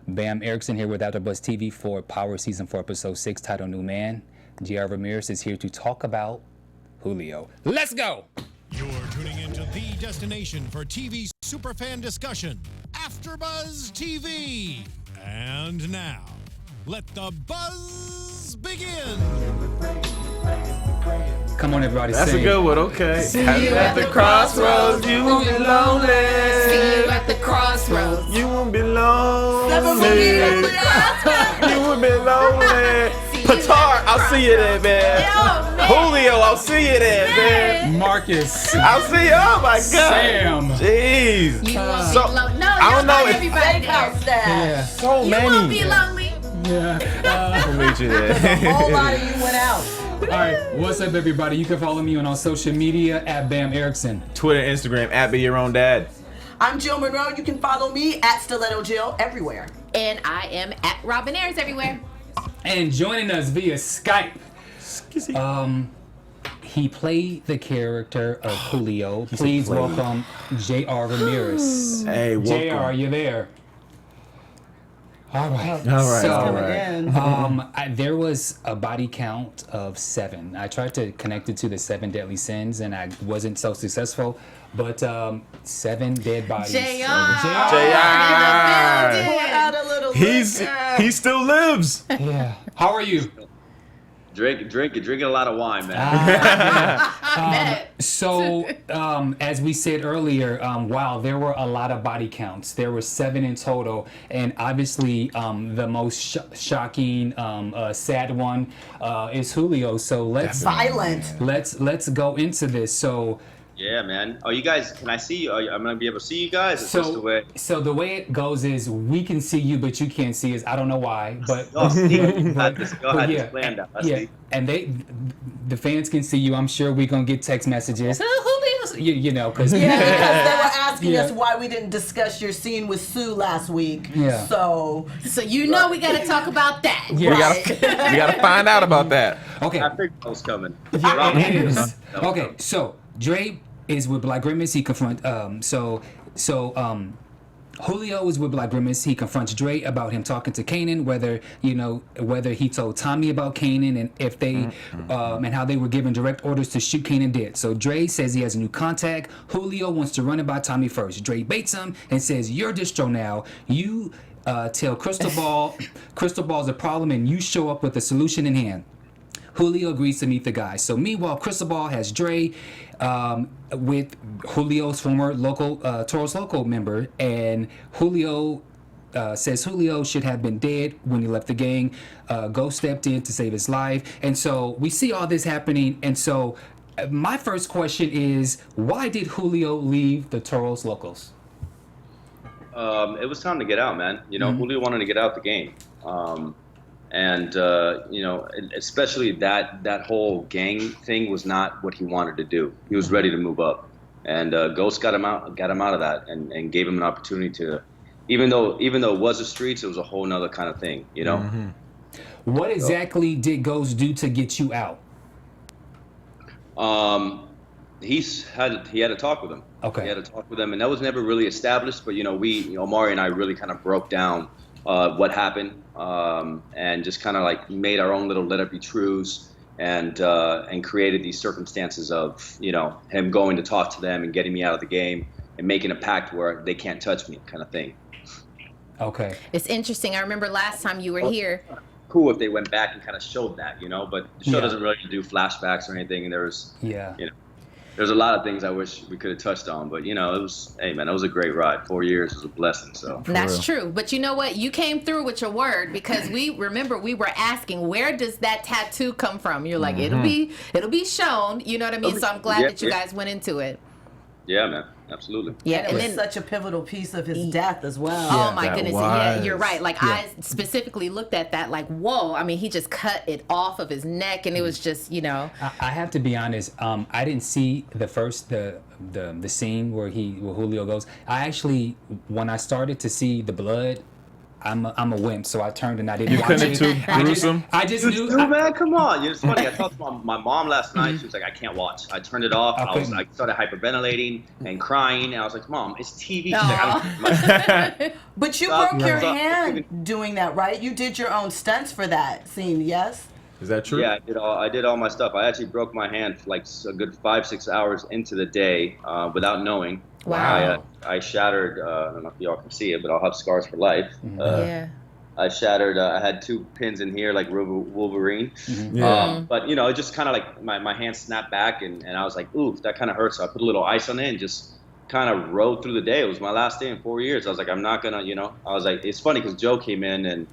Bamm Ericsen here with AFTERBUZZ TV for Power Season 4 Episode 6 titled New Man. JR Ramirez is here to talk about Julio. Let's go! You're tuning into the destination for TV superfan discussion, AFTERBUZZ TV. And now, let the buzz begin. Come on, everybody, That's sing. a good one, okay. See you at the crossroads, you won't be lonely. See you at the crossroads. You won't be lonely. See you at the crossroads. You won't be lonely. Petard, I'll see you there, man. Julio, I'll see you there, man. Marcus. I'll see you. Oh my God. Sam. Jeez. You won't So, be lonely. No, I don't know not if- everybody there. Yeah. So You many. won't be lonely. Yeah. I'll meet you there. A whole lot of you went out. All right, what's up, everybody? You can follow me on social media at Bamm Ericsen. Twitter, Instagram, at Be Your Own Dad. I'm Jill Munroe. You can follow me at Stiletto Jill everywhere. And I am at Robin Ayers everywhere. And joining us via Skype, he played the character of Julio. Please welcome JR Ramirez. Hey, welcome. JR, you there? All right. All right. So, all right. there was a body count of 7. I tried to connect it to the 7 deadly sins, and I wasn't so successful. But 7 dead bodies. JR. He still lives. Yeah. How are you? Drinking a lot of wine, man. So, as we said earlier, wow, there were a lot of body counts. There were 7 in total, and obviously, the most shocking, sad one is Julio. So Violent. let's go into this. So. Yeah, man. Oh, you guys, can I see you? I'm gonna be able to see you guys. It's just the way. So the way it goes is we can see you, but you can't see us. I don't know why, but Oh, Steve, you had this planned out. And the fans can see you. I'm sure we're gonna get text messages. You know, because Yeah, because they were asking Yeah. us why we didn't discuss your scene with Sue last week. Yeah. So you know we got to talk about that. Yeah. We gotta find out about that. Okay. I figured I was coming. Yeah, it is. Okay, so Dre is with Black Grimace. He confront Julio is with Black Grimace. He confronts Dre about him talking to Kanan, whether he told Tommy about Kanan and if they and how they were given direct orders to shoot Kanan dead. So Dre says he has a new contact. Julio wants to run it by Tommy first. Dre baits him and says, "You're distro now. You tell Crystal Ball's a problem, and you show up with a solution in hand." Julio agrees to meet the guy. So meanwhile, Crystal Ball has Dre with Julio's former local Taurus Loco member, and Julio says Julio should have been dead when he left the gang. Ghost stepped in to save his life, and so we see all this happening. And so my first question is, why did Julio leave the Taurus Locos? It was time to get out, man. You know, Julio wanted to get out the game. And you know, especially that whole gang thing was not what he wanted to do. He was ready to move up, and Ghost got him out of that, and gave him an opportunity to, even though it was the streets, it was a whole nother kind of thing, you know. What exactly did Ghost do to get you out? He had to talk with him. Okay. He had to talk with him, and that was never really established. But you know, Omari and I really kind of broke down what happened, and just kind of like made our own little let it be trues, and created these circumstances of, you know, him going to talk to them and getting me out of the game and making a pact where they can't touch me, kind of thing. Okay. It's interesting. I remember last time you were here. Cool if they went back and kind of showed that, you know, but the show Yeah. doesn't really do flashbacks or anything, and there's Yeah. you know, there's a lot of things I wish we could have touched on, but you know, it was a great ride. 4 years was a blessing. So That's true. But you know what? You came through with your word, because we were asking, where does that tattoo come from? You're like, it'll be shown. You know what I mean? So I'm glad that you guys went into it. Yeah, man. Absolutely. Yeah, and it was such a pivotal piece of his death as well. Oh my goodness. Yeah, was. you're right. Like I specifically looked at that like, whoa. I mean, he just cut it off of his neck, and it was just, you know. I have to be honest. I didn't see the scene where Julio goes. I actually, when I started to see the blood I'm a wimp, so I turned and I didn't You watch couldn't it. too gruesome? I just You knew. too, man. Come on. It's funny. I talked to my mom last night. She was like, I can't watch. I turned it off. I started hyperventilating and crying. And I was like, Mom, it's TV. She's like, I don't But you broke your hand doing that, right? You did your own stunts for that scene, yes? Is that true? Yeah, I did all my stuff. I actually broke my hand for like a good 5-6 hours into the day without knowing. Wow. I shattered. I don't know if y'all can see it, but I'll have scars for life. Yeah. I shattered. I had 2 pins in here, like Wolverine. But it just kind of like my hand snapped back, and I was like, ooh, that kind of hurts. So I put a little ice on it and just kind of rode through the day. It was my last day in 4 years. I was like, I'm not gonna, I was like, it's funny because Joe came in and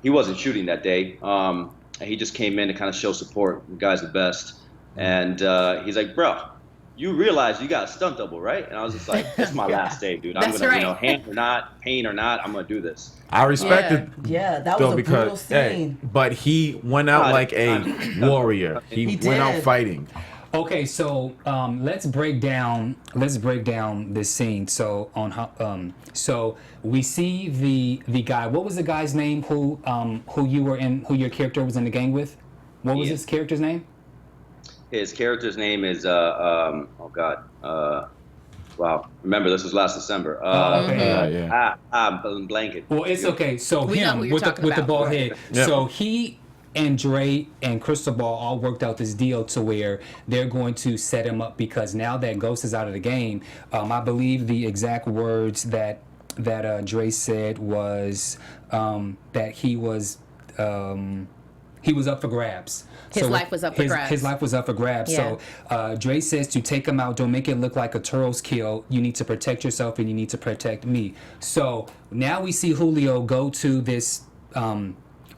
he wasn't shooting that day. And he just came in to kind of show support. The guy's the best. And he's like, bro, you realize you got a stunt double, right? And I was just like, it's my last day, dude. I'm going to, hand or not, pain or not, I'm going to do this. I respect it. Yeah, that was a brutal scene. But he went out like a warrior. He went out fighting. Okay, so let's break down this scene. So so we see the guy. What was the guy's name who your character was in the gang with? What was his character's name? His character's name is wow. Remember, this was last December. I'm blanking. Well, it's okay. So we him with the bald head. Yep. So he and Dre and Cristobal all worked out this deal to where they're going to set him up because now that Ghost is out of the game, I believe the exact words that Dre said was that he was up for grabs. His life was up for grabs. His life was up for grabs. Yeah. So Dre says to take him out, don't make it look like a Turo's kill. You need to protect yourself and you need to protect me. So now we see Julio go to this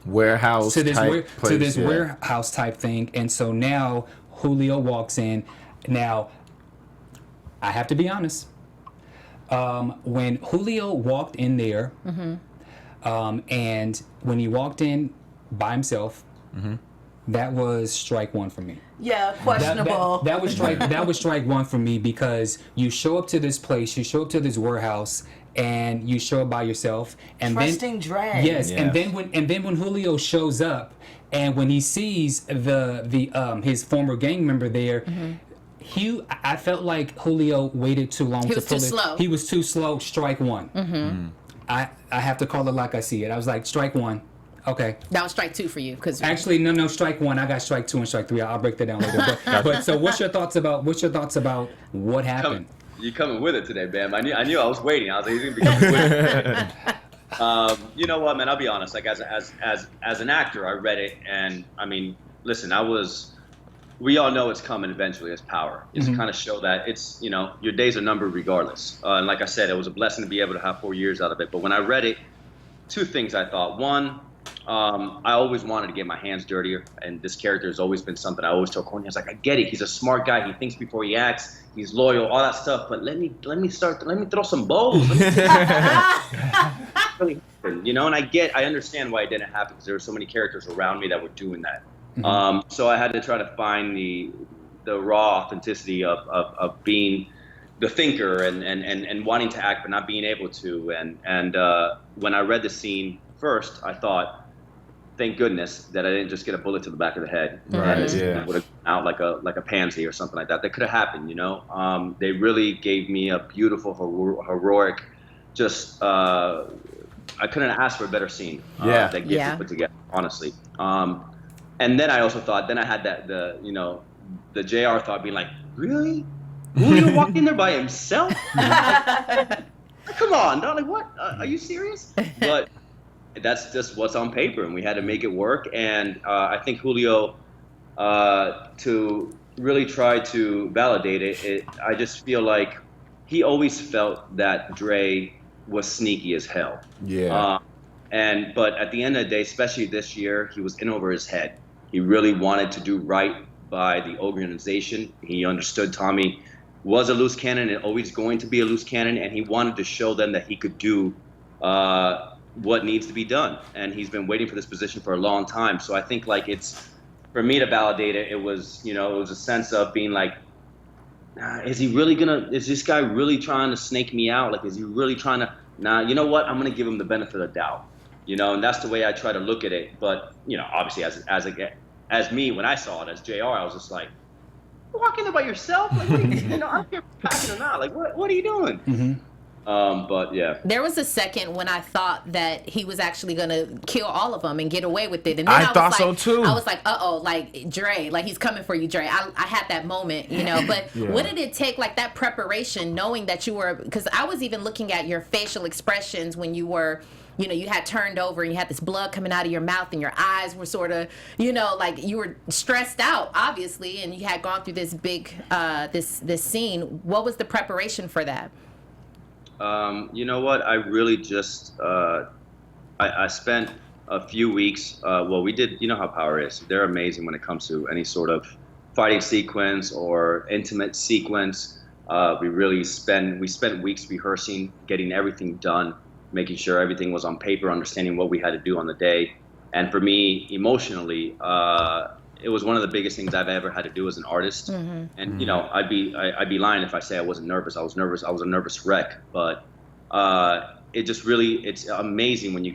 warehouse to this place, warehouse type thing, and so now Julio walks in. Now I have to be honest. When Julio walked in there, and when he walked in by himself, that was strike one for me. Yeah, questionable. That was strike one for me because you show up to this place, you show up to this warehouse, and you show up by yourself. And Trusting Dre. Yes, and then when Julio shows up, and when he sees the his former gang member there. I felt like Julio waited too long. He was too slow. He was too slow. Strike one. I have to call it like I see it. I was like, strike one. Okay. That was strike two for you, because actually no, strike one. I got strike two and strike three. I'll break that down later. But so what's your thoughts about what happened? You coming with it today, Bam? I knew I was waiting. I was like, he's gonna be coming with it. You know what, man? I'll be honest. Like as an actor, I read it, and I mean, listen, we all know it's coming eventually as Power. It's to kind of show that it's, your days are numbered regardless. And like I said, it was a blessing to be able to have 4 years out of it. But when I read it, two things I thought. One, I always wanted to get my hands dirtier, and this character has always been something I always tell Courtney. I was like, I get it. He's a smart guy. He thinks before he acts. He's loyal, all that stuff. But let me throw some bowls. And I understand why it didn't happen, because there were so many characters around me that were doing that. So I had to try to find the raw authenticity of being the thinker and wanting to act but not being able to. And when I read the scene first, I thought, thank goodness that I didn't just get a bullet to the back of the head. Right. And would have out like a pansy or something like that. That could have happened, They really gave me a beautiful, heroic, just I couldn't ask for a better scene. That gets put together, honestly. And then I also thought, I had the JR thought being like, really? Julio walked in there by himself? Come on, darling, what? Are you serious? But that's just what's on paper, and we had to make it work. And I think Julio, to really try to validate it, I just feel like he always felt that Dre was sneaky as hell. Yeah. But at the end of the day, especially this year, he was in over his head. He really wanted to do right by the organization. He understood Tommy was a loose cannon and always going to be a loose cannon, and he wanted to show them that he could do what needs to be done. And he's been waiting for this position for a long time. So I think it's, for me to validate it, it was a sense of being like, is this guy really trying to snake me out? Like, is he really trying to, you know what? I'm going to give him the benefit of the doubt. you know, and that's the way I try to look at it. But, you know, obviously as me, when I saw it as JR, I was just like, you're walking there by yourself? Like, what are you know, I don't care if you're packing or not. Like, what are you doing? Mm-hmm. But yeah. There was a second when I thought that he was actually gonna kill all of them and get away with it, and then I thought so like, too. I was like, like Dre, like he's coming for you, Dre. I had that moment, you know. But what did it take, like that preparation, knowing that you were? Because I was even looking at your facial expressions when you were. You know, you had turned over and you had this blood coming out of your mouth and your eyes were sort of, you know, like you were stressed out, obviously, and you had gone through this big, this scene. What was the preparation for that? You know what? I really just, I spent a few weeks, well, we did, you know how Power is. They're amazing when it comes to any sort of fighting sequence or intimate sequence. We spent weeks rehearsing, getting everything done, making sure everything was on paper, understanding what we had to do on the day. And for me, emotionally, it was one of the biggest things I've ever had to do as an artist. Mm-hmm. And you know, I'd be lying if I say I wasn't nervous. I was nervous. I was a nervous wreck. But it just really, it's amazing when you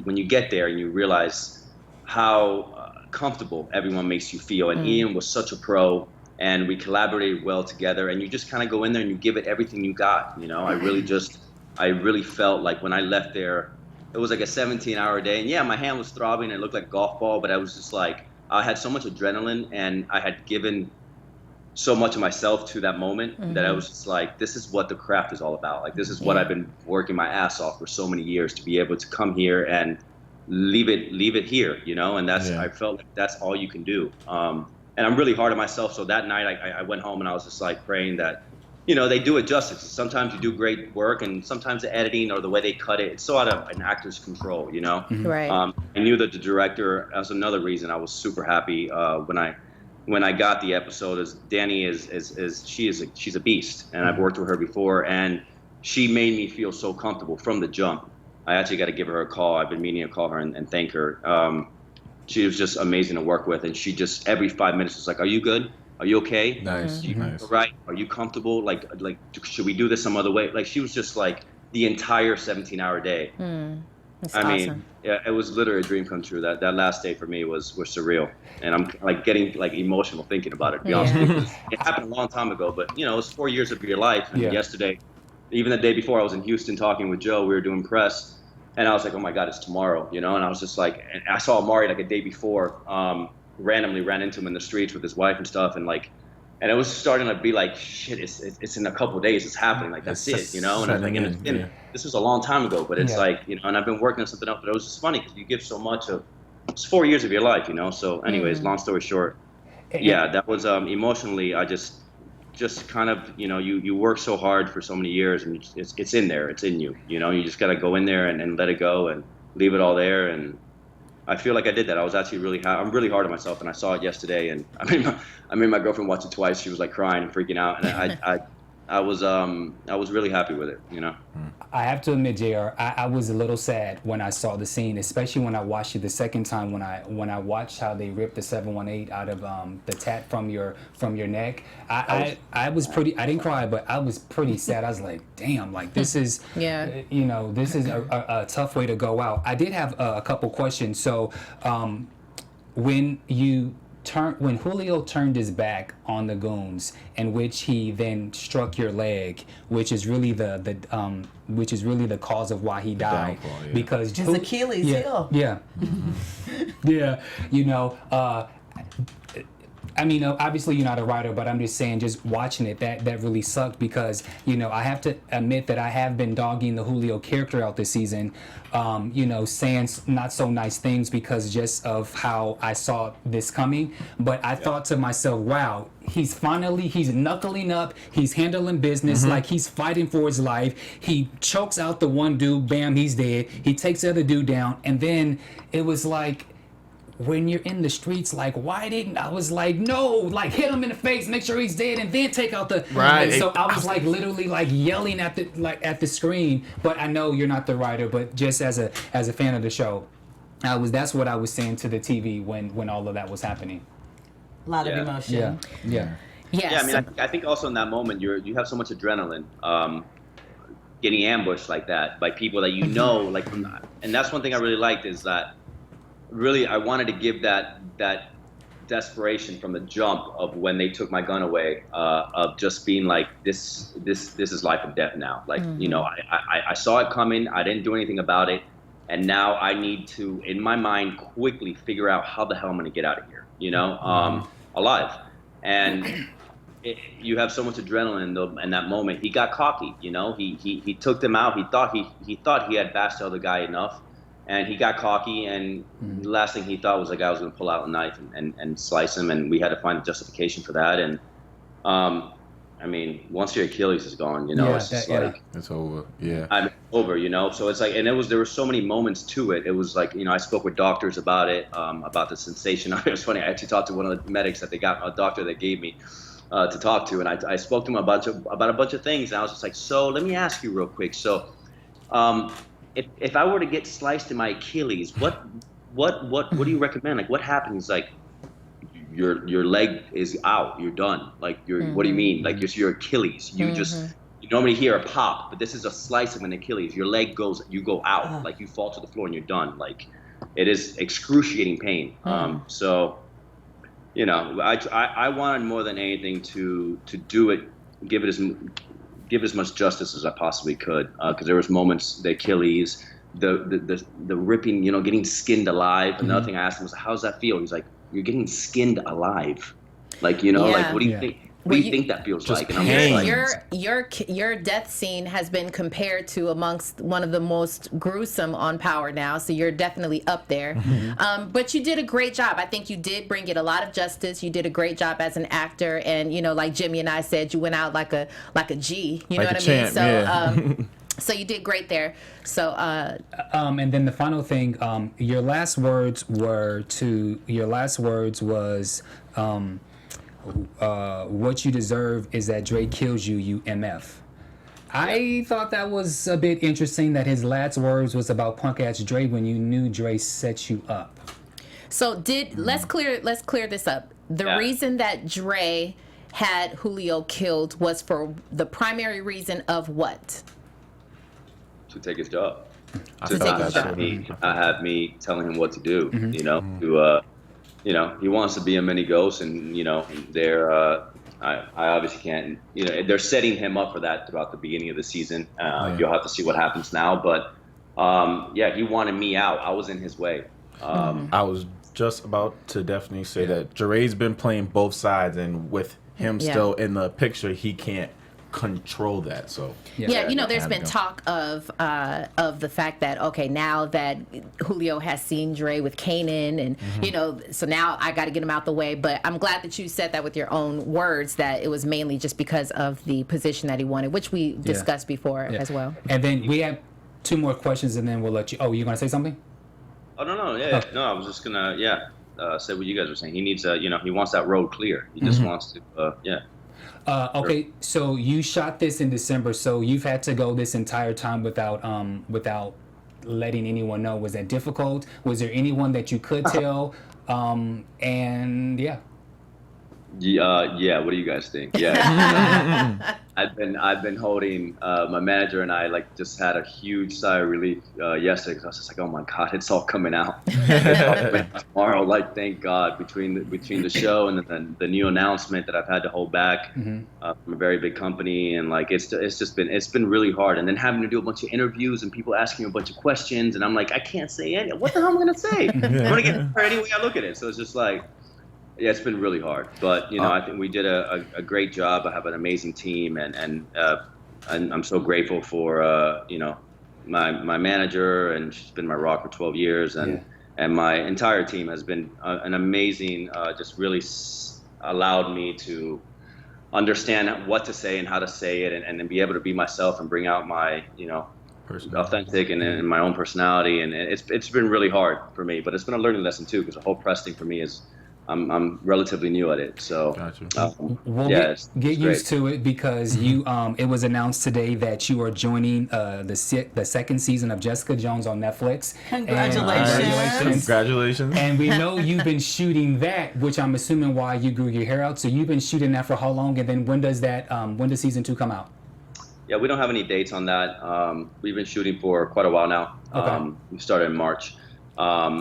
when you get there and you realize how comfortable everyone makes you feel. And Ian was such a pro, and we collaborated well together. And you just kind of go in there and you give it everything you got. You know, I really felt like when I left there, it was like a 17-hour day. And yeah, my hand was throbbing and it looked like a golf ball, but I was just like, I had so much adrenaline and I had given so much of myself to that moment that I was just like, this is what the craft is all about. Like, this is what I've been working my ass off for so many years, to be able to come here and leave it here, you know? And that's, I felt like that's all you can do. And I'm really hard on myself. So that night I went home and I was just like praying that, you know, they do it justice. Sometimes you do great work, and sometimes the editing or the way they cut it, it's so out of an actor's control, you know? Right. I knew that the director, that's another reason I was super happy when I got the episode, is Danny she's a beast, and I've worked with her before, and she made me feel so comfortable from the jump. I actually got to give her a call. I've been meaning to call her and thank her. She was just amazing to work with, and she just every 5 minutes was like, "Are you good? Are you okay? Nice. Nice. Right? Are you comfortable? Like, should we do this some other way?" Like, she was just like the entire 17-hour day. That's I awesome. mean, yeah, it was literally a dream come true. That last day for me was surreal, and I'm like getting like emotional thinking about it. To be honest with you, it happened a long time ago, but you know, it was 4 years of your life. And yesterday, even the day before, I was in Houston talking with Joe. We were doing press, and I was like, "Oh my God, it's tomorrow," you know. And I was just like, and I saw Amari like a day before. Randomly ran into him in the streets with his wife and stuff, and it was starting to be like, shit, it's in a couple of days, it's happening, like that's it, you know. And I'm like, this was a long time ago, but it's like, you know, and I've been working on something else, but it was just funny because you give so much of, it's 4 years of your life, you know. So anyways, long story short, that was emotionally, I just kind of, you know, you work so hard for so many years, and it's in there, it's in you, you know. You just gotta go in there and let it go and leave it all there. And I feel like I did that. I was actually I'm really hard on myself, and I saw it yesterday, and I made my girlfriend watch it twice. She was like crying and freaking out, and I was really happy with it, you know. I have to admit, JR, I was a little sad when I saw the scene, especially when I watched it the second time. When I watched how they ripped the 718 out of the tat from your neck, I was pretty. I didn't cry, but I was pretty sad. I was like, damn, like this is, you know, this is a tough way to go out. I did have a couple questions. So, when Julio turned his back on the goons, in which he then struck your leg, which is really the cause of why he died, because his Achilles heel. Yeah, yeah. You know, I mean, obviously you're not a writer, but I'm just saying, just watching it, that really sucked, because, you know, I have to admit that I have been dogging the Julio character out this season, you know, saying not so nice things because just of how I saw this coming. But I thought to myself, wow, he's knuckling up, he's handling business, like he's fighting for his life. He chokes out the one dude, bam, he's dead. He takes the other dude down, and then it was like, when you're in the streets, like, why didn't I was like, no, like hit him in the face, make sure he's dead, and then take out the right. So I was like literally like yelling at the screen. But I know you're not the writer, but just as a fan of the show, that's what I was saying to the TV when all of that was happening. A lot of emotion. Yeah. I mean, I think also in that moment you have so much adrenaline. getting ambushed like that by people that you know, like, and that's one thing I really liked is that really I wanted to give that desperation from the jump of when they took my gun away, of just being like, this is life and death now. Like, you know, I saw it coming, I didn't do anything about it, and now I need to, in my mind, quickly figure out how the hell I'm gonna get out of here, you know, alive. And you have so much adrenaline in that moment. He got cocky, you know. He took them out. He thought he had bashed the other guy enough, and he got cocky. And the last thing he thought was the guy was going to pull out a knife and slice him. And we had to find a justification for that. And I mean, once your Achilles is gone, you know, it's just like it's over. Yeah, I'm over, you know. So it's like, and there were so many moments to it. It was like, you know, I spoke with doctors about it, about the sensation. It was funny. I actually talked to one of the medics that they got, a doctor that gave me. To talk to, and I spoke to him about a bunch of things, and I was just like, so let me ask you real quick. So, if I were to get sliced in my Achilles, what do you recommend? Like, what happens? Like, your leg is out, you're done. Like, what do you mean? Like, your Achilles, you normally hear a pop, but this is a slice of an Achilles. Your leg you go out, like you fall to the floor and you're done. Like, it is excruciating pain. So. You know, I wanted more than anything to do it, give it as much justice as I possibly could, because there was moments, the Achilles, the ripping, you know, getting skinned alive. Another thing I asked him was, "How does that feel?" He's like, "You're getting skinned alive, like, you know, like, what do you think? What do you think that feels like?" And I'm just like, your death scene has been compared to amongst one of the most gruesome on Power now, so you're definitely up there. But you did a great job. I think you did bring it a lot of justice. You did a great job as an actor, and you know, like Jimmy and I said, you went out like a G. You know what I mean? So. So you did great there. So and then the final thing, your last words was what you deserve is that Dre kills you, you MF. I thought that was a bit interesting that his last words was about punk ass Dre when you knew Dre set you up. So let's clear this up. The reason that Dre had Julio killed was for the primary reason of what? To take his job. I have me telling him what to do. You know, you know, he wants to be a mini ghost, and you know, I obviously can't. You know, they're setting him up for that throughout the beginning of the season. You'll have to see what happens now, but yeah, he wanted me out. I was in his way. I was just about to definitely say that Dre's been playing both sides, and with him still in the picture, he can't control that. So you know, there's been talk of the fact that, okay, now that Julio has seen Dre with Kanan, and you know, so now I got to get him out the way. But I'm glad that you said that with your own words, that it was mainly just because of the position that he wanted, which we discussed before as well. And then we have 2 more questions, and then we'll let you. Oh, you're gonna say something? Oh no, no, I was just gonna say what you guys were saying. He needs you know, he wants that road clear. He just wants to okay, so you shot this in December, so you've had to go this entire time without letting anyone know. Was that difficult? Was there anyone that you could tell? And what do you guys think? I've been holding, my manager and I like just had a huge sigh of relief yesterday, because I was just like, oh my God, it's all coming out. Tomorrow, like, thank God, between the show and then the new announcement that I've had to hold back from a very big company, and like it's been really hard, and then having to do a bunch of interviews and people asking me a bunch of questions, and I'm like, I can't say any. What the hell am I gonna say? I'm gonna get hurt any way I look at it. So it's just like, yeah, it's been really hard, but you know, I think we did a great job. I have an amazing team, and I'm so grateful for you know, my manager, and she's been my rock for 12 years, and my entire team has been an amazing. Just really allowed me to understand what to say and how to say it, and then be able to be myself and bring out my, you know, authentic and my own personality, and it's been really hard for me, but it's been a learning lesson too, because the whole press thing for me is. I'm relatively new at it, so we'll get used to it, because you it was announced today that you are joining the second season of Jessica Jones on Netflix. Congratulations. And we know you've been shooting that, which I'm assuming why you grew your hair out. So you've been shooting that for how long? And then when does season 2 come out? Yeah, we don't have any dates on that. We've been shooting for quite a while now. Okay. We started in March, yeah,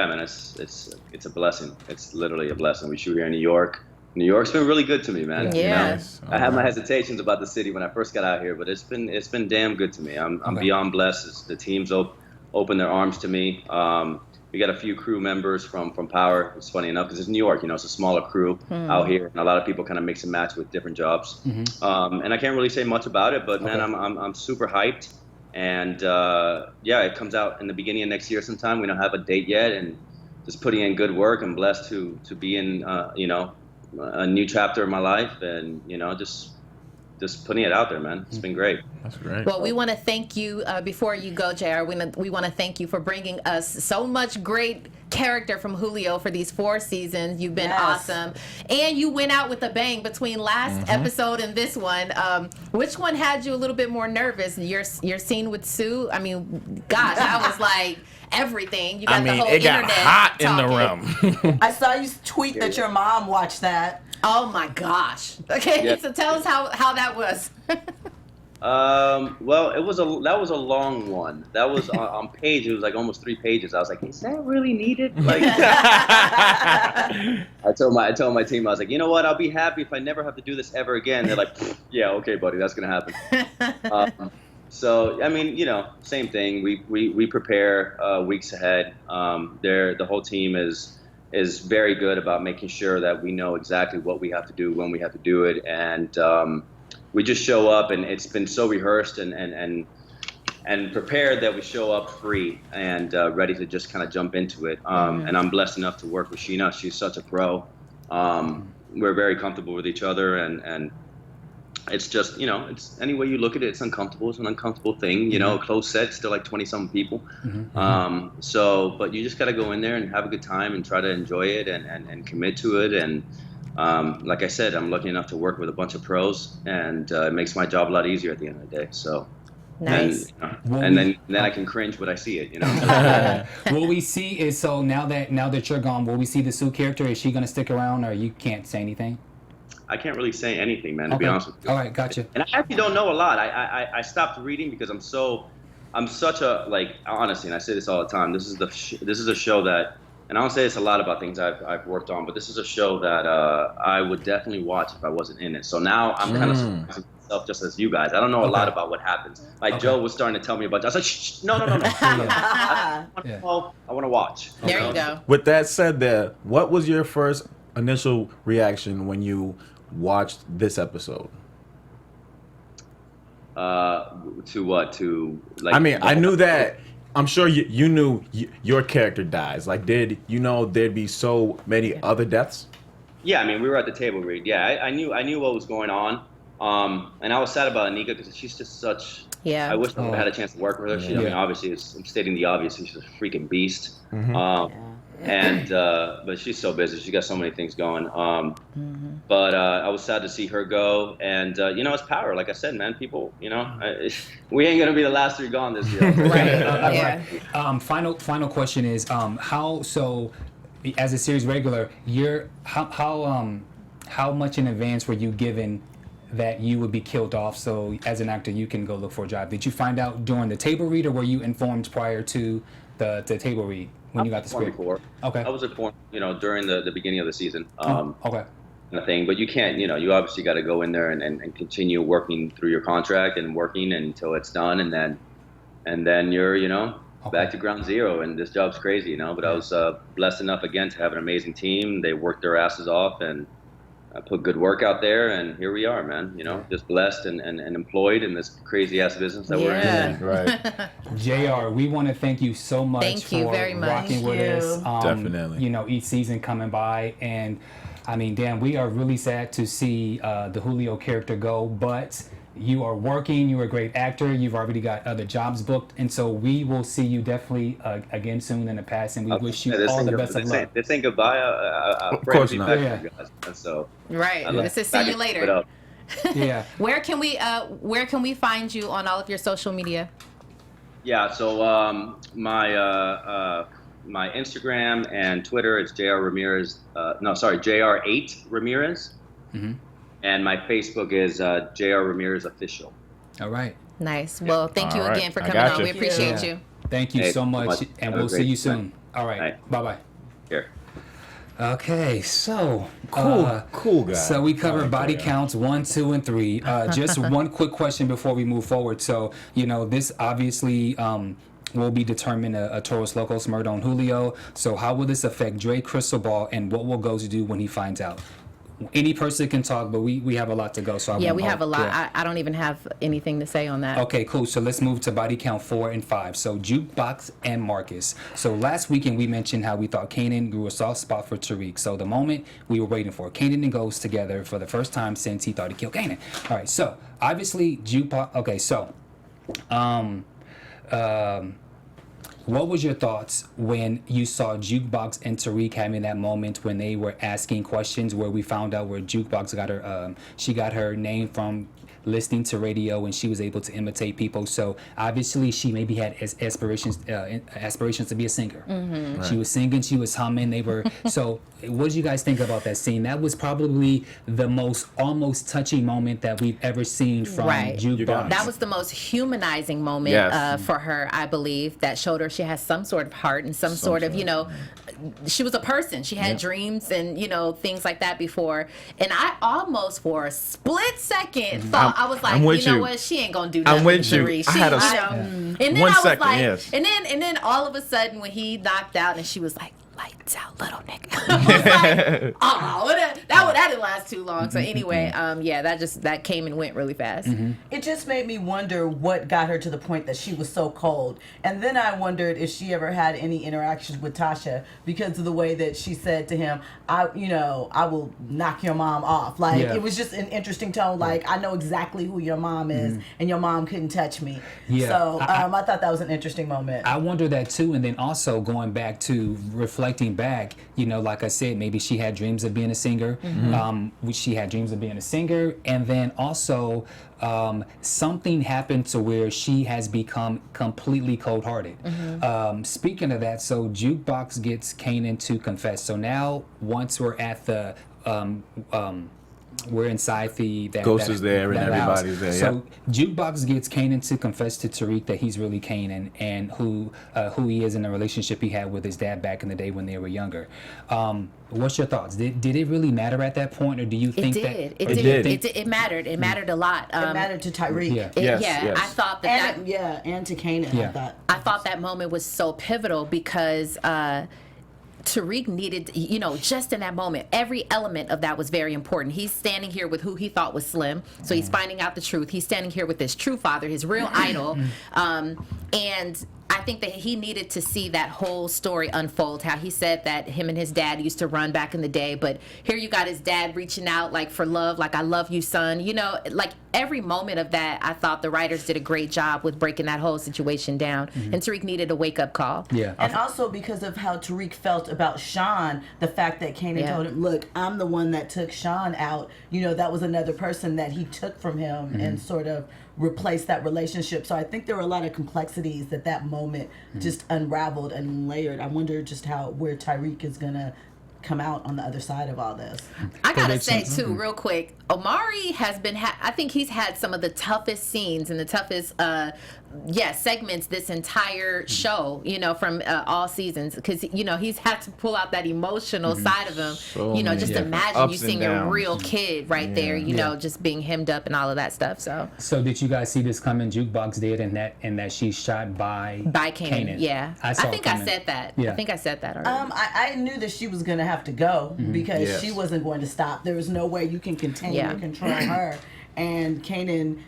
man, it's a blessing. It's literally a blessing. We shoot here in New York. New York's been really good to me, man. Yeah. You know? Nice. I had my hesitations about the city when I first got out here, but it's been damn good to me. I'm beyond blessed. The team's opened their arms to me. We got a few crew members from Power. It's funny enough because it's New York, you know, it's a smaller crew out here, and a lot of people kind of mix and match with different jobs. And I can't really say much about it, but man, I'm super hyped. And yeah, it comes out in the beginning of next year sometime. We don't have a date yet, and just putting in good work. I'm blessed to be in you know, a new chapter of my life, and you know, just putting it out there, man. It's been great. That's great. Well, we want to thank you before you go, JR. We want to thank you for bringing us so much great character from Julio for these 4 seasons. You've been awesome, and you went out with a bang between last episode and this one. Which one had you a little bit more nervous? Your scene with Sue? I mean, gosh, I was like everything. You got the whole it got internet hot in talking. the room. I saw you tweet that your mom watched that. Oh my gosh. Okay, Yeah. so tell us how that was. Well, that was a long one. That was on page. It was like almost 3 pages. I was like, is that really needed? Like, I told my team, I was like, you know what? I'll be happy if I never have to do this ever again. They're like, yeah, okay, buddy, that's gonna happen. So I mean, you know, same thing. We prepare weeks ahead. The whole team is very good about making sure that we know exactly what we have to do when we have to do it, and we just show up, and it's been so rehearsed and prepared that we show up free and ready to just kind of jump into it. And I'm blessed enough to work with Sheena. She's such a pro. We're very comfortable with each other, and it's just, you know, it's any way you look at it, it's uncomfortable. It's an uncomfortable thing, you know, a closed set, still like 20-something people. So, but you just got to go in there and have a good time and try to enjoy it and commit to it. And like I said, I'm lucky enough to work with a bunch of pros, and it makes my job a lot easier at the end of the day. So, Nice. and then I can cringe when I see it, you know. What we see is, so now that you're gone, will we see the Sue character? Is she gonna stick around, or you can't say anything? I can't really say anything, man, to be honest with you. All right, gotcha. And I actually don't know a lot. I stopped reading because I'm such a, like, honestly, and I say this all the time, this is a show that, and I don't say this a lot about things I've worked on, but this is a show that I would definitely watch if I wasn't in it. So now I'm kind of surprising myself, just as you guys. I don't know a lot about what happens. Like Joe was starting to tell me about it. I was like, shh, no. I want to watch. There you go. With that said, what was your first initial reaction when you watched this episode? To what? To, like, I mean, I knew that. I'm sure you knew your character dies. Like, did you know there'd be so many other deaths? Yeah, I mean, we were at the table read. Yeah, I knew what was going on. And I was sad about Anika because she's just such. Yeah. I wish I had a chance to work with her. I mean, obviously, I'm stating the obvious. She's a freaking beast. And but she's so busy. She got so many things going. But I was sad to see her go. And you know, it's Power. Like I said, man, people, you know, we ain't gonna be the last 3 gone this year. Yeah. Final question is, how, so as a series regular, how much in advance were you given that you would be killed off, so as an actor you can go look for a job? Did you find out during the table read, or were you informed prior to the table read when you got the script? Before. Okay. I was informed, you know, during the beginning of the season. Okay. Thing, but you can't, you know, you obviously got to go in there and continue working through your contract and working until it's done, and then you're, you know, back to ground zero. And this job's crazy, you know. But I was blessed enough again to have an amazing team. They worked their asses off, and I put good work out there, and here we are, man. You know, just blessed and employed in this crazy ass business that we're in. Right. JR, we want to thank you so much Thank you for very much. rocking with us. Definitely. You know, each season coming by, and I mean, damn, we are really sad to see the Julio character go, but you are working, you're a great actor, you've already got other jobs booked, and so we will see you definitely again soon in the past, and we wish you all the best of luck. This ain't goodbye. Of course not. You guys. So, Right. This is see you later. Yeah. Where can we find you on all of your social media? Yeah, so my Instagram and Twitter, it's JR Ramirez. JR8 Ramirez. And my Facebook is JR Ramirez Official. All right. Nice. Well, thank you All right. again for I coming got on. you. We appreciate Yeah. you. Thank you Hey, so much, and and have a we'll see great you night. soon. All right. Right. Bye-bye. Here. Okay, Cool guy. So we covered I like body that guy. counts 1, 2, and 3. Just one quick question before we move forward. So this obviously will be determined a Taurus Locos murder on Julio. So how will this affect Dre crystal ball, and what will Ghost do when he finds out? Any person can talk, but we have a lot to go. So Yeah, we have a lot. Yeah. I don't even have anything to say on that. Okay, cool. So let's move to body count 4 and 5. So Jukebox and Marcus. So last weekend we mentioned how we thought Kanan grew a soft spot for Tariq. So the moment we were waiting for Kanan and Ghost together for the first time since he thought he killed Kanan. All right. So obviously Jukebox. Okay. So, what was your thoughts when you saw Jukebox and Tariq having that moment when they were asking questions, where we found out where Jukebox got her she got her name from listening to radio, and she was able to imitate people. So obviously she maybe had aspirations to be a singer. Mm-hmm. She was singing, she was humming. They were so. What did you guys think about that scene? That was probably the most almost touching moment that we've ever seen from Right. Jukebox. That was the most humanizing moment Yes. for her, I believe, that showed her she has some sort of heart and some sort of, she was a person. She had dreams and, things like that before. And I almost, for a split second, thought, I was like, I'm with you know you. what? She ain't going to do nothing I'm with to you. Tariq. I had a And then 1 I was second, like, yes. and then all of a sudden when he knocked out and she was like, lights out, little nigga. I was like, oh, that didn't last too long. So anyway, that came and went really fast. It just made me wonder what got her to the point that she was so cold. And then I wondered if she ever had any interactions with Tasha, because of the way that she said to him, I will knock your mom off. Like, Yeah. it was just an interesting tone. Like, I know exactly who your mom is, and your mom couldn't touch me. Yeah. So I thought that was an interesting moment. I wonder that too, and then also going back to reflecting back, like I said, maybe she had dreams of being a singer. She had dreams of being a singer, and then also something happened to where she has become completely cold-hearted. Speaking of that, so Jukebox gets Kanan to confess. So now, once we're at the we're inside Ghost is there and everybody's there, So Jukebox gets Kanan to confess to Tariq that he's really Kanan and who he is in the relationship he had with his dad back in the day when they were younger. What's your thoughts? Did it really matter at that point, or do you think that It mattered. It mattered a lot. It mattered to Tariq. Yeah. Yes. I thought And to Kanan. Yeah. I thought that moment was so pivotal because Tariq needed, just in that moment, every element of that was very important. He's standing here with who he thought was Slim, so he's finding out the truth. He's standing here with his true father, his real idol, and I think that he needed to see that whole story unfold, how he said that him and his dad used to run back in the day, but here you got his dad reaching out like for love, like I love you, son. Like every moment of that, I thought the writers did a great job with breaking that whole situation down, and Tariq needed a wake-up call. Yeah. And also because of how Tariq felt about Sean, the fact that Kanan told him, look, I'm the one that took Sean out, that was another person that he took from him and sort of replaced that relationship. So I think there were a lot of complexities that moment just unraveled and layered. I wonder just where Tariq is going to come out on the other side of all this. I gotta say too, real quick, Omari has been. I think he's had some of the toughest scenes and the toughest, segments this entire show. From all seasons, because he's had to pull out that emotional side of him. So Just many imagine ups you and seeing your downs. real kid right there. Just being hemmed up and all of that stuff. So did you guys see this coming? Jukebox did, and that she's shot by Kanan. Yeah, I think I said that. Yeah. I think I said that already. I knew that she was going to have to go because Yes. she wasn't going to stop. There was no way you can continue to control her. And Kanan,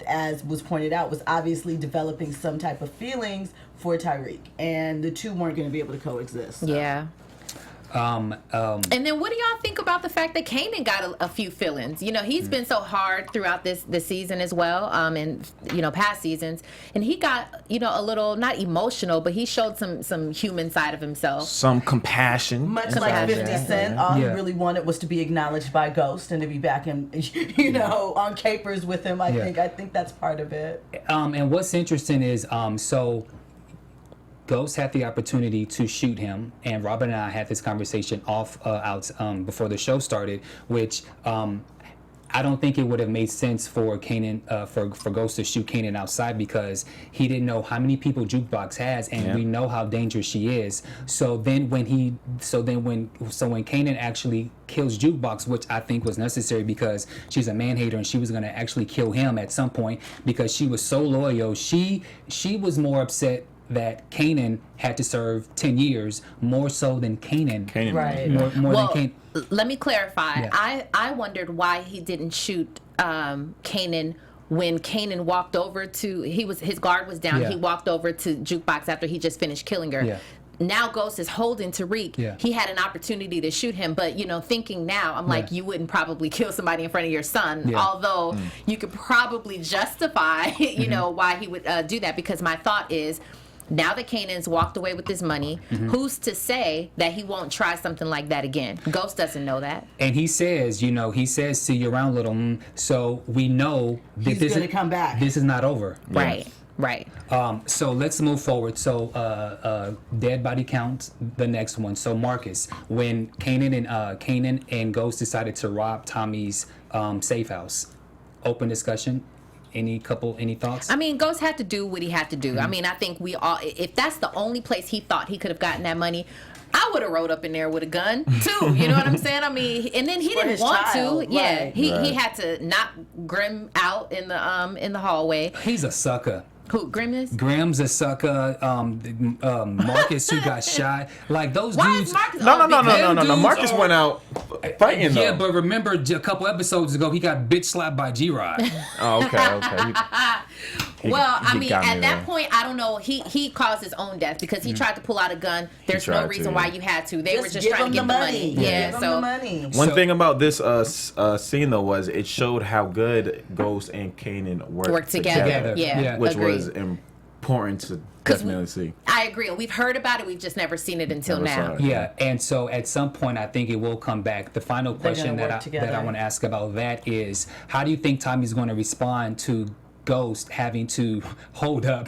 as was pointed out, was obviously developing some type of feelings for Tariq, and the two weren't going to be able to coexist. So. Yeah. And then what do y'all think about the fact that Kanan got a few feelings? He's been so hard throughout this season as well, and past seasons, and he got a little, not emotional, but he showed some human side of himself. Some compassion. Much like 50 Cent, all he Yeah. really wanted was to be acknowledged by Ghost and to be back in, on capers with him. I think that's part of it. And what's interesting is Ghost had the opportunity to shoot him, and Robin and I had this conversation out before the show started, which I don't think it would have made sense for Kanan, for Ghost to shoot Kanan outside because he didn't know how many people Jukebox has, and we know how dangerous she is. So then when Kanan actually kills Jukebox, which I think was necessary because she's a man hater and she was gonna actually kill him at some point because she was so loyal. She was more upset that Kanan had to serve 10 years more so than Kanan. Right. More Well, than Kanan. let me clarify. Yeah. I wondered why he didn't shoot Kanan when Kanan walked over to his guard was down. Yeah. He walked over to Jukebox after he just finished killing her. Yeah. Now Ghost is holding Tariq. Yeah. He had an opportunity to shoot him, but thinking now, I'm like, you wouldn't probably kill somebody in front of your son. Yeah. Although you could probably justify, why he would do that. Because my thought is, now that Kanan's walked away with his money, who's to say that he won't try something like that again? Ghost doesn't know that. And he says, see you around, little. So we know that He's going to come back. This is not over. Right. Right. So let's move forward. So dead body count, the next one. So Marcus, when Kanan and Ghost decided to rob Tommy's safe house, open discussion. Any thoughts? I mean, Ghost had to do what he had to do. I mean, I think we all, if that's the only place he thought he could have gotten that money, I would have rode up in there with a gun too. You know what I'm saying? I mean, and then he For didn't his want child, to. Yeah, right. he had to knock Grim out in the hallway. He's a sucker. Who, Grim is? Grim's a sucker. Marcus who got shot. Like those Why dudes. is Marcus? No. Marcus went out fighting though. Yeah, but remember a couple episodes ago he got bitch slapped by G-Rod. Oh, okay. Well, I he mean, got me at that there. point, I don't know. He caused his own death because he tried to pull out a gun. There's no tried reason to, why yeah. you had to. They were just give trying to him get the money. Yeah, Give him so the money. One So- thing about this scene though was it showed how good Ghost and Kanan work together. Yeah, which agreed. was important to 'Cause definitely see. I agree. We've heard about it. We've just never seen it until Never now. saw it. Yeah, and so at some point I think it will come back. The final question gonna that work together. I want to ask about that is, how do you think Tommy's going to respond to Ghost having to hold up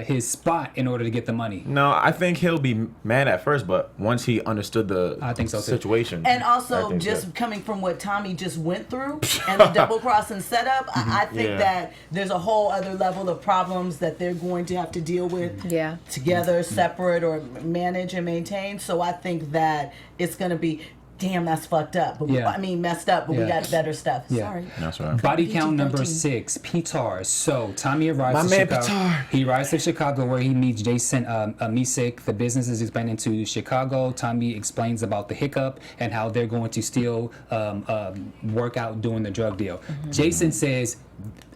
his spot in order to get the money? No, I think he'll be mad at first, but once he understood the I think so, too. situation, And I also, think just good. coming from what Tommy just went through and the double crossing setup, I think Yeah. that there's a whole other level of problems that they're going to have to deal with Yeah. together, separate, or manage and maintain. So I think that it's going to be, damn, that's fucked up. But Yeah. I mean, messed up, but we Yeah. got better stuff. Yeah. Sorry. That's right. Body count number PG-13. 6, Petar. So Tommy arrives My to man Chicago. Petar. He arrives to Chicago where he meets Jason Misek. The business is expanding to Chicago. Tommy explains about the hiccup and how they're going to still work out doing the drug deal. Jason says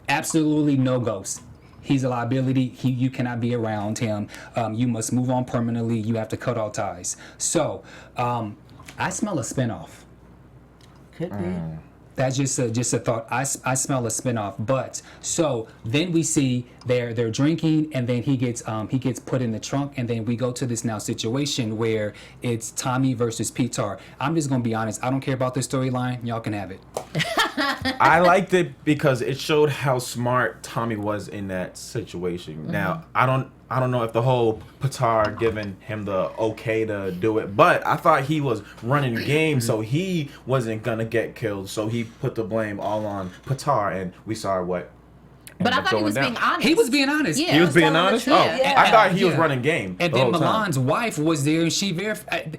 absolutely no Ghost. He's a liability. You cannot be around him. You must move on permanently. You have to cut all ties. So I smell a spinoff. Could be. That's just a thought. I smell a spinoff. But so then we see they're drinking, and then he gets put in the trunk, and then we go to this now situation where it's Tommy versus Petar. I'm just gonna be honest. I don't care about this storyline. Y'all can have it. I liked it because it showed how smart Tommy was in that situation. Now, I don't know if the whole Petar giving him the okay to do it, but I thought he was running the game, so he wasn't gonna get killed. So he put the blame all on Petar, and we saw what. But I ended up thought he going was down. being honest. He was being honest. Yeah. He was being telling the honest. truth. Oh, Yeah. I thought he was Yeah. running game. And the then whole time. Milan's wife was there, and she verified.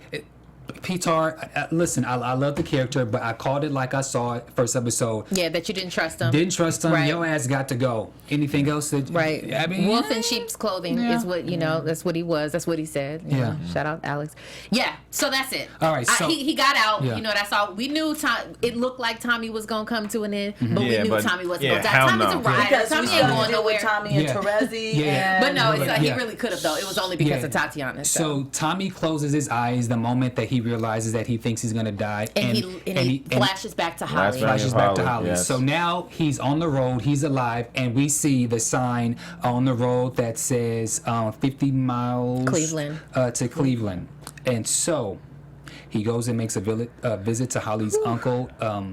Petar, listen, I love the character, but I called it like I saw it first episode. Yeah, that you didn't trust him. Didn't trust him. Right. Your ass got to go. Anything else? Right. I mean, Wolf in sheep's clothing Yeah. is what, that's what he was. That's what he said. You Yeah. know. Shout out Alex. Yeah. So that's it. All right, so- he got out. Yeah. That's all. We knew it looked like Tommy was going to come to an end, but we Yeah, knew but- Tommy wasn't yeah, going to die. hell Tommy's no. a rider. Because Tommy we ain't still going deal nowhere. with Tommy and Yeah. Terezi. Yeah. And But no, it's like Yeah. he really could have, though. It was only because Yeah. of Tatiana. So Tommy closes his eyes the moment that he realizes that he thinks he's gonna die, And he flashes back to Holly. flashes back to Holly. Yes. So now he's on the road, he's alive, and we see the sign on the road that says 50 miles Cleveland. To Cleveland. And so he goes and makes a visit to Holly's uncle,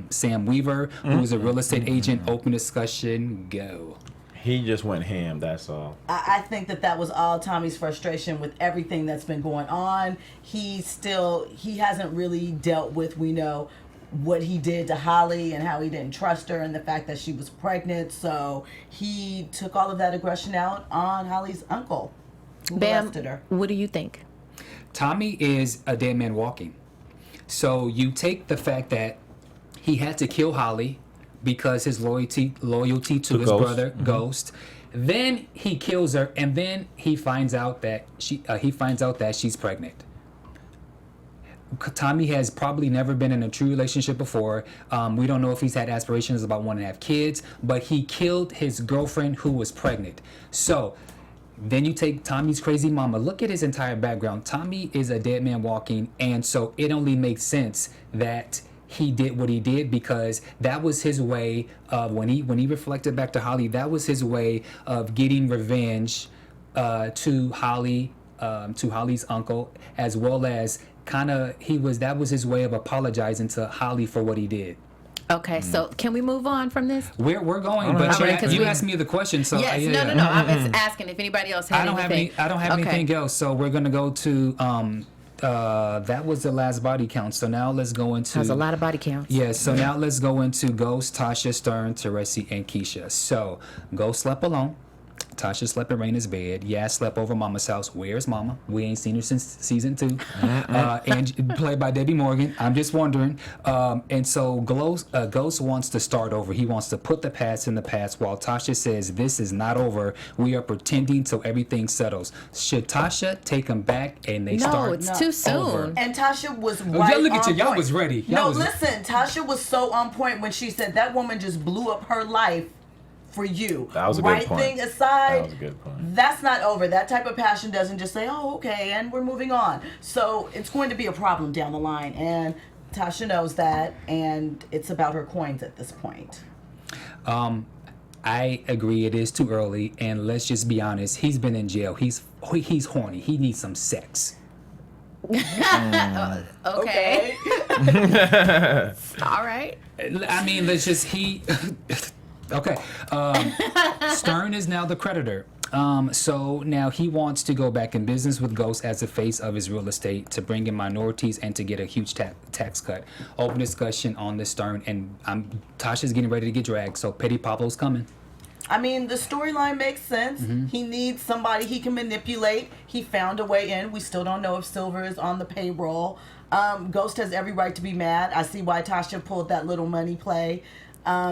Sam Weaver, who is a real estate agent. Open discussion, go. He just went ham. That's all. I think that was all Tommy's frustration with everything that's been going on. He hasn't really dealt with, we know, what he did to Holly and how he didn't trust her and the fact that she was pregnant. So he took all of that aggression out on Holly's uncle, who Bamm, molested her. what do you think? Tommy is a dead man walking. So you take the fact that he had to kill Holly because his loyalty to his Ghost. brother Ghost. Then he kills her, and then he finds out that she's pregnant. Tommy has probably never been in a true relationship before. We don't know if he's had aspirations about wanting to have kids, but he killed his girlfriend who was pregnant. So then you take Tommy's crazy mama. Look at his entire background. Tommy is a dead man walking, and so it only makes sense that he did what he did, because that was his way of, when he reflected back to Holly, that was his way of getting revenge to Holly, to Holly's uncle, as well as that was his way of apologizing to Holly for what he did. Okay, so can we move on from this? We're going, but you asked me the question, so Yes, yeah. no. I'm just asking if anybody else had anything. I don't have anything else, so we're gonna go to that was the last body count. So now let's go into. There's a lot of body counts. Yeah, so now let's go into Ghost, Tasha, Stern, Teresi, and Keisha. So Ghost slept alone. Tasha slept in Raina's bed. Yaz slept over Mama's house. Where's Mama? We ain't seen her since season 2. And played by Debbie Morgan. I'm just wondering. And so Ghost wants to start over. He wants to put the past in the past, while Tasha says this is not over. We are pretending till everything settles. Should Tasha take him back and they start? No, it's too soon. over? And Tasha was right y'all look at on you. Y'all point. was ready. Listen, Tasha was so on point when she said that woman just blew up her life for you. That was a right good point. thing aside, That was a good point. that's not over. That type of passion doesn't just say, oh, okay, and we're moving on. So it's going to be a problem down the line, and Tasha knows that, and it's about her coins at this point. I agree, it is too early, and let's just be honest. He's been in jail. He's horny. He needs some sex. Okay. All right. I mean, okay. Stern is now the creditor. So now he wants to go back in business with Ghost as the face of his real estate, to bring in minorities and to get a huge tax cut. Open discussion on this, Stern, and Tasha's getting ready to get dragged, so Petty Pablo's coming. I mean, the storyline makes sense. Mm-hmm. He needs somebody he can manipulate. He found a way in. We still don't know if Silver is on the payroll. Ghost has every right to be mad. I see why Tasha pulled that little money play.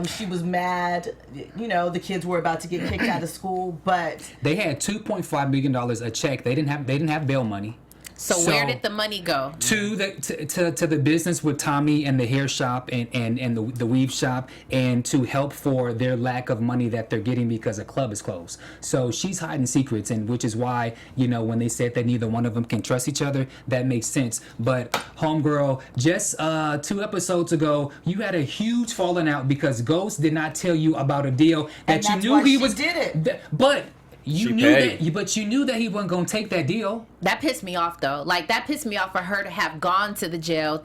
She was mad. You know, the kids were about to get kicked out of school, but They had $2.5 million a check. They didn't have bail money. So where did the money go? To the business with Tommy and the hair shop and the weave shop, and to help for their lack of money that they're getting because the club is closed. So she's hiding secrets, and which is why, you know, when they said that neither one of them can trust each other, that makes sense. But homegirl, just 2 episodes ago, you had a huge falling out because Ghost did not tell you about a deal that and you that's knew why he she was. did it. But you She knew paid. but you knew that he wasn't gonna take that deal. That pissed me off though. Like that pissed me off for her to have gone to the jail,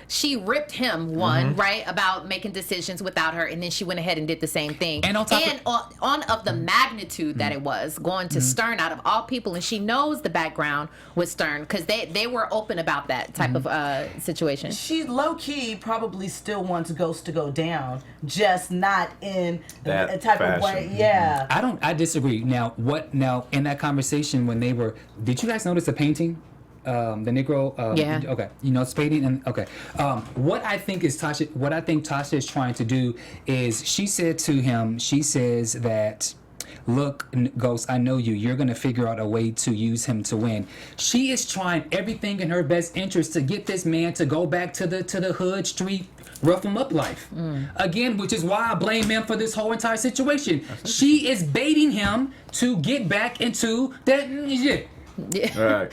she ripped him right, about making decisions without her, and then she went ahead and did the same thing. And on top of the magnitude that it was going to Stern out of all people, and she knows the background with Stern because they were open about that type of situation. she low-key probably still wants Ghost to go down, just not in That a type of way. fashion. Yeah. I disagree. Now in that conversation when they were, did you guys notice the painting? The Negro. Yeah. Okay. You know, it's painting and okay. What I think Tasha is trying to do is, she said to him, she says that, look, Ghost, I know you. You're gonna figure out a way to use him to win. She is trying everything in her best interest to get this man to go back to the hood street, rough him up life again, which is why I blame him for this whole entire situation. She is baiting him to get back into that shit. Right.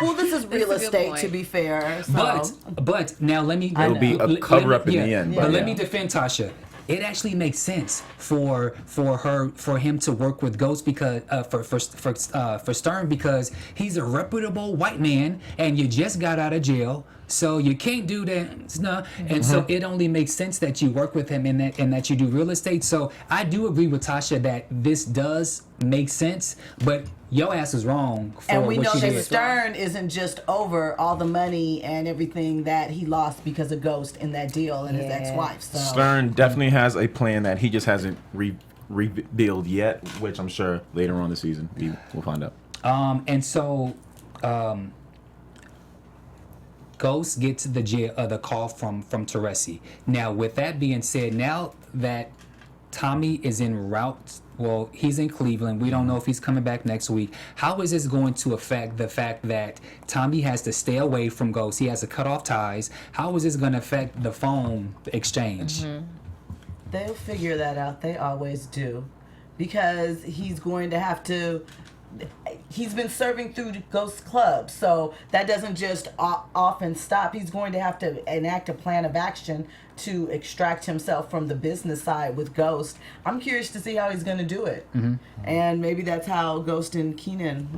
Well, this is real That's a good estate, point. to be fair. So. But now let me. It'll be a cover up in the end. But but let yeah. me defend Tasha. It actually makes sense for him to work with Ghost because for Stern, because he's a reputable white man and you just got out of jail. So you can't do that. No. And so it only makes sense that you work with him and that you do real estate. So I do agree with Tasha that this does make sense, but your ass is wrong for And we what know she that did. Stern isn't just over all the money and everything that he lost because of Ghost in that deal and his ex-wife. So Stern definitely has a plan that he just hasn't revealed yet, which I'm sure later on this season we will find out. And so Ghost gets the call from Teresi. Now, with that being said, now that Tommy is en route, well, he's in Cleveland. We don't know if he's coming back next week. How is this going to affect the fact that Tommy has to stay away from Ghost? He has to cut off ties. How is this going to affect the phone exchange? they'll figure that out. They always do. Because he's going to have to... He's been serving through the Ghost Club, so that doesn't just off and stop. He's going to have to enact a plan of action to extract himself from the business side with Ghost. I'm curious to see how he's going to do it. Mm-hmm. And maybe that's how Ghost and Kanan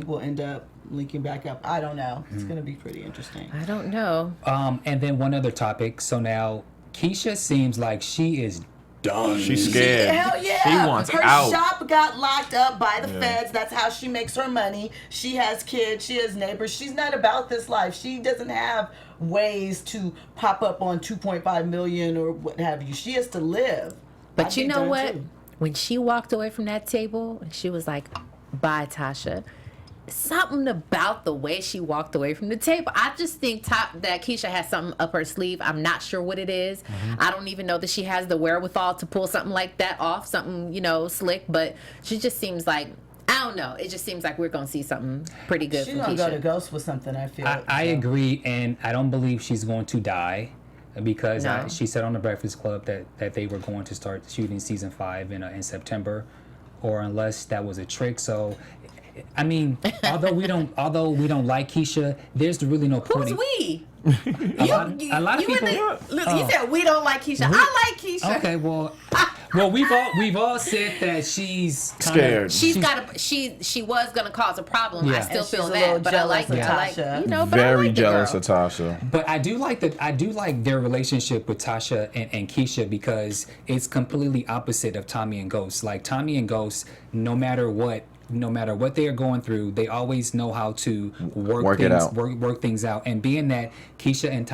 will end up linking back up. I don't know. It's going to be pretty interesting. I don't know. And then one other topic. So now Keisha seems like she is done. She's scared. Hell yeah. She wants her out. shop got locked up by the feds. That's how she makes her money. She has kids. She has neighbors. She's not about this life. She doesn't have ways to pop up on 2.5 million or what have you. She has to live. But I'd you be know done what? too. When she walked away from that table, and she was like, bye, Tasha. Something about the way she walked away from the table. I just think that Keisha has something up her sleeve. I'm not sure what it is. Mm-hmm. I don't even know that she has the wherewithal to pull something like that off, something, slick. But she just seems like, I don't know. It just seems like we're going to see something pretty good She's from going to Keisha. go to Ghost with something, I feel. I agree, and I don't believe she's going to die because No. she said on the Breakfast Club that they were going to start shooting season 5 in September, or unless that was a trick. So, I mean, although we don't like Keisha, there's really no point. Who's we? A lot of people. You said we don't like Keisha. I like Keisha. Okay, well, we've all said that she's Scared. She was gonna cause a problem. Yeah. I still And feel she's a little that, but I like jealous of I like Tasha. but I Very like the jealous girl. of Tasha. But I do like their relationship with Tasha and Keisha because it's completely opposite of Tommy and Ghost. Like Tommy and Ghost, no matter what they are going through, they always know how to work things out. And being that Keisha and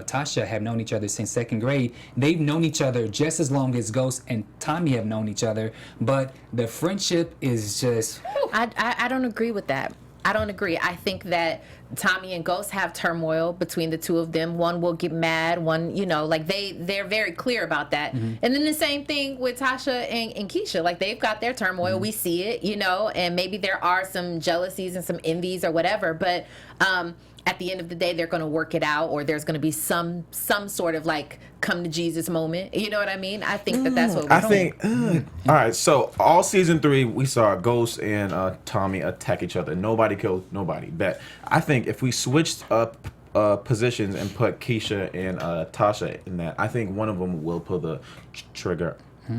Tasha have known each other since 2nd grade, they've known each other just as long as Ghost and Tommy have known each other. But the friendship is just... I don't agree with that. I don't agree. I think that Tommy and Ghost have turmoil between the two of them. One will get mad. One, they're very clear about that. Mm-hmm. And then the same thing with Tasha and Keisha. Like, they've got their turmoil. Mm-hmm. We see it, and maybe there are some jealousies and some envies or whatever. But at the end of the day, they're going to work it out, or there's going to be some sort of come to Jesus moment. You know what I mean? I think that's what we're doing. All right, so all season 3, we saw Ghost and Tommy attack each other. Nobody killed nobody. Bet. I think if we switched up positions and put Keisha and Tasha in that, I think one of them will pull the trigger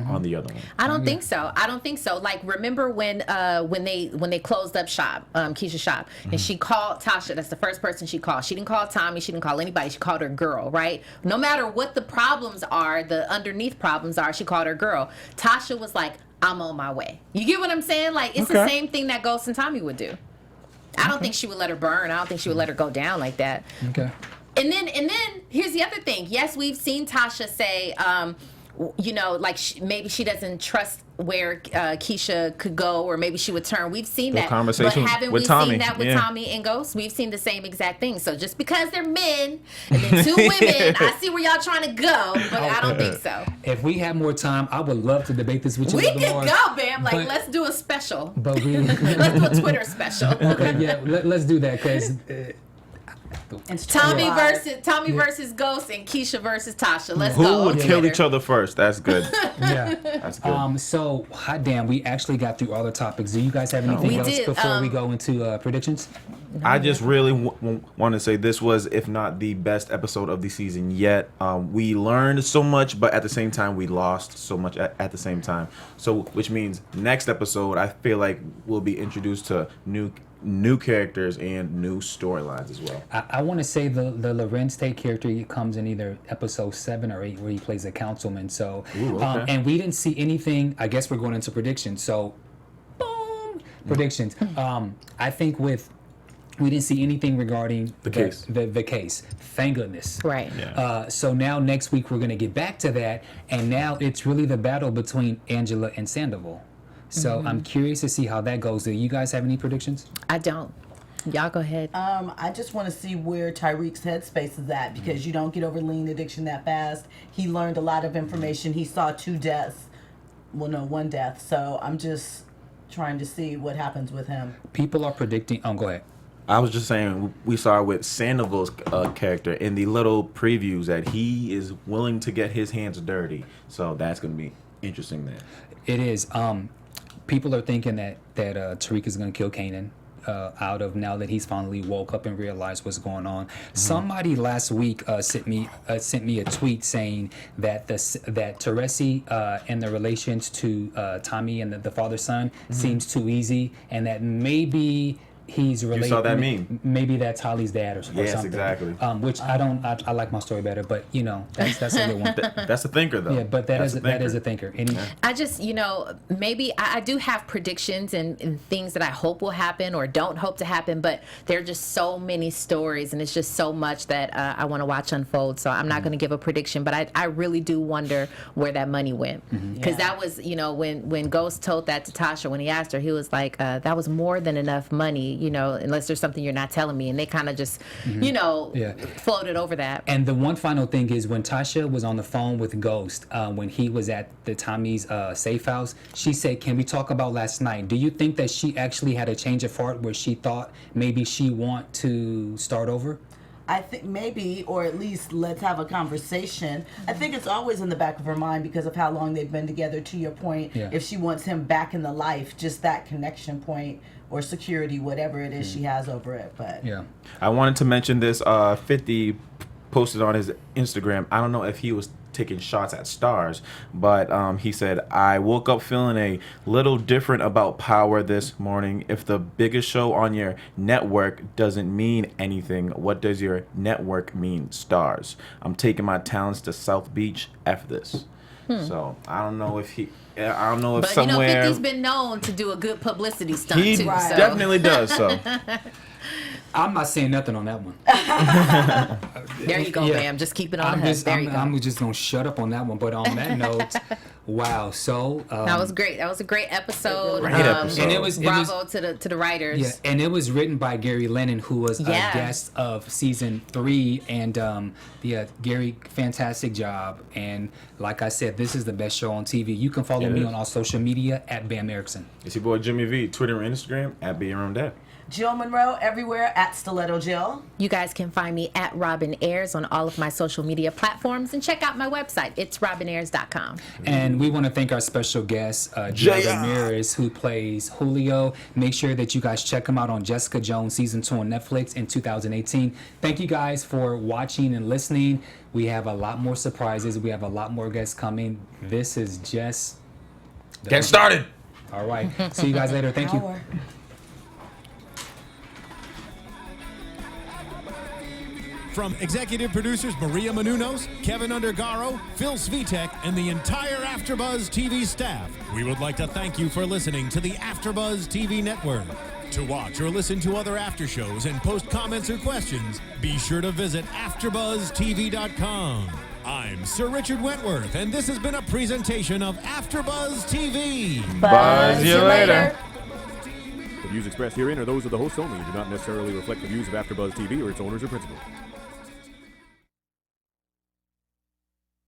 on the other one. I don't think so. Like, remember when they closed up shop, Keisha's shop, and she called Tasha. That's the first person she called. She didn't call Tommy. She didn't call anybody. She called her girl, right? No matter what the problems are, the underneath problems are, she called her girl. Tasha was like, I'm on my way. You get what I'm saying? Like, it's the same thing that Ghost and Tommy would do. I don't think she would let her burn. I don't think she would let her go down like that. Okay. And then here's the other thing. Yes, we've seen Tasha say, maybe she doesn't trust where Keisha could go, or maybe she would turn. We've seen that. Conversation but haven't with we Tommy. seen that with Yeah. Tommy and Ghost? We've seen the same exact thing. So just because they're men and then 2 women, I see where y'all trying to go, but I don't think so. If we have more time, I would love to debate this with you. We a little could more, go, Bam. but- Let's do a special. But we Let's do a Twitter special. okay, yeah, let's do that because. Tommy versus Ghost and Keisha versus Tasha. Let's go. Who would on kill Twitter. each other first? That's good. Yeah. That's good. So, hot damn, we actually got through all the topics. Do you guys have anything We else did, before we go into predictions? I just really want to say this was, if not the best episode of the season yet. We learned so much, but at the same time, we lost so much at the same time. So, which means next episode, I feel like we'll be introduced to new characters and new storylines as well. I want to say the Lorenz Tate character, he comes in either episode 7 or 8 where he plays a councilman. So, Ooh, okay. And we didn't see anything. I guess we're going into predictions. So, boom, predictions. I think we didn't see anything regarding the case. The case. Thank goodness. Right. Yeah. So now next week we're going to get back to that, and now it's really the battle between Angela and Sandoval. So I'm curious to see how that goes. Do you guys have any predictions? I don't. Y'all go ahead. I just want to see where Tariq's headspace is at, because you don't get over lean addiction that fast. He learned a lot of information. He saw 2 deaths. Well, no, 1 death. So I'm just trying to see what happens with him. People are predicting. Oh, go ahead. I was just saying, we saw with Sandoval's character in the little previews that he is willing to get his hands dirty. So that's going to be interesting there. It is. People are thinking that Tariq is going to kill Kanan. Out of now that he's finally woke up and realized what's going on. Somebody last week sent me a tweet saying that that Teresi and the relations to Tommy and the father son seems too easy, and that maybe he's related. You saw that meme? Maybe that's Holly's dad or something. Yes, exactly. Which I don't. I like my story better, but that's a good one. That's a thinker, though. Yeah, but that is a thinker. I just, maybe I do have predictions and things that I hope will happen or don't hope to happen, but there are just so many stories and it's just so much that I want to watch unfold. So I'm not going to give a prediction, but I really do wonder where that money went. Because that was, when Ghost told that to Tasha, when he asked her, he was like, that was more than enough money, unless there's something you're not telling me. And they kind of just, floated over that. And the one final thing is when Tasha was on the phone with Ghost, when he was at the Tommy's safe house, she said, "Can we talk about last night?" Do you think that she actually had a change of heart where she thought maybe she want to start over? I think maybe, or at least let's have a conversation. I think it's always in the back of her mind because of how long they've been together, to your point. Yeah. If she wants him back in the life, just that connection point or security, whatever it is she has over it. But Yeah. I wanted to mention this. 50 posted on his Instagram. I don't know if he was taking shots at Starz, but he said, "I woke up feeling a little different about Power this morning. If the biggest show on your network doesn't mean anything, what does your network mean? Starz. I'm taking my talents to South Beach after this." So I don't know if But somewhere 50's been known to do a good publicity stunt he too. So. definitely does. So I'm not saying nothing on that one. There you go, Yeah. ma'am. Just keep it on the hook. There you go. I'm just gonna shut up on that one. But on that note, wow. So That was great. That was a great episode. Great episode. And it was Bravo to the writers. Yeah, and it was written by Gary Lennon, who was a guest of season 3, and Gary, fantastic job. And like I said, this is the best show on TV. You can follow me on all social media at Bamm Ericsen. it's your boy Jimmy V, Twitter and Instagram at Be Your Own Dad. Jill Munroe everywhere at Stiletto Jill. You guys can find me at Robin Ayers on all of my social media platforms, and check out my website. It's robinayers.com. And we want to thank our special guest, JR Ramirez, who plays Julio. Make sure that you guys check him out on Jessica Jones Season 2 on Netflix in 2018. Thank you guys for watching and listening. We have a lot more surprises. We have a lot more guests coming. This is just... Get started. All right. See you guys later. Thank you. Power. From executive producers Maria Menounos, Kevin Undergaro, Phil Svitek, and the entire AfterBuzz TV staff, we would like to thank you for listening to the AfterBuzz TV network. To watch or listen to other after shows and post comments or questions, be sure to visit AfterBuzzTV.com. I'm Sir Richard Wentworth, and this has been a presentation of AfterBuzz TV. Buzz you later. The views expressed herein are those of the hosts only and do not necessarily reflect the views of AfterBuzz TV or its owners or principals.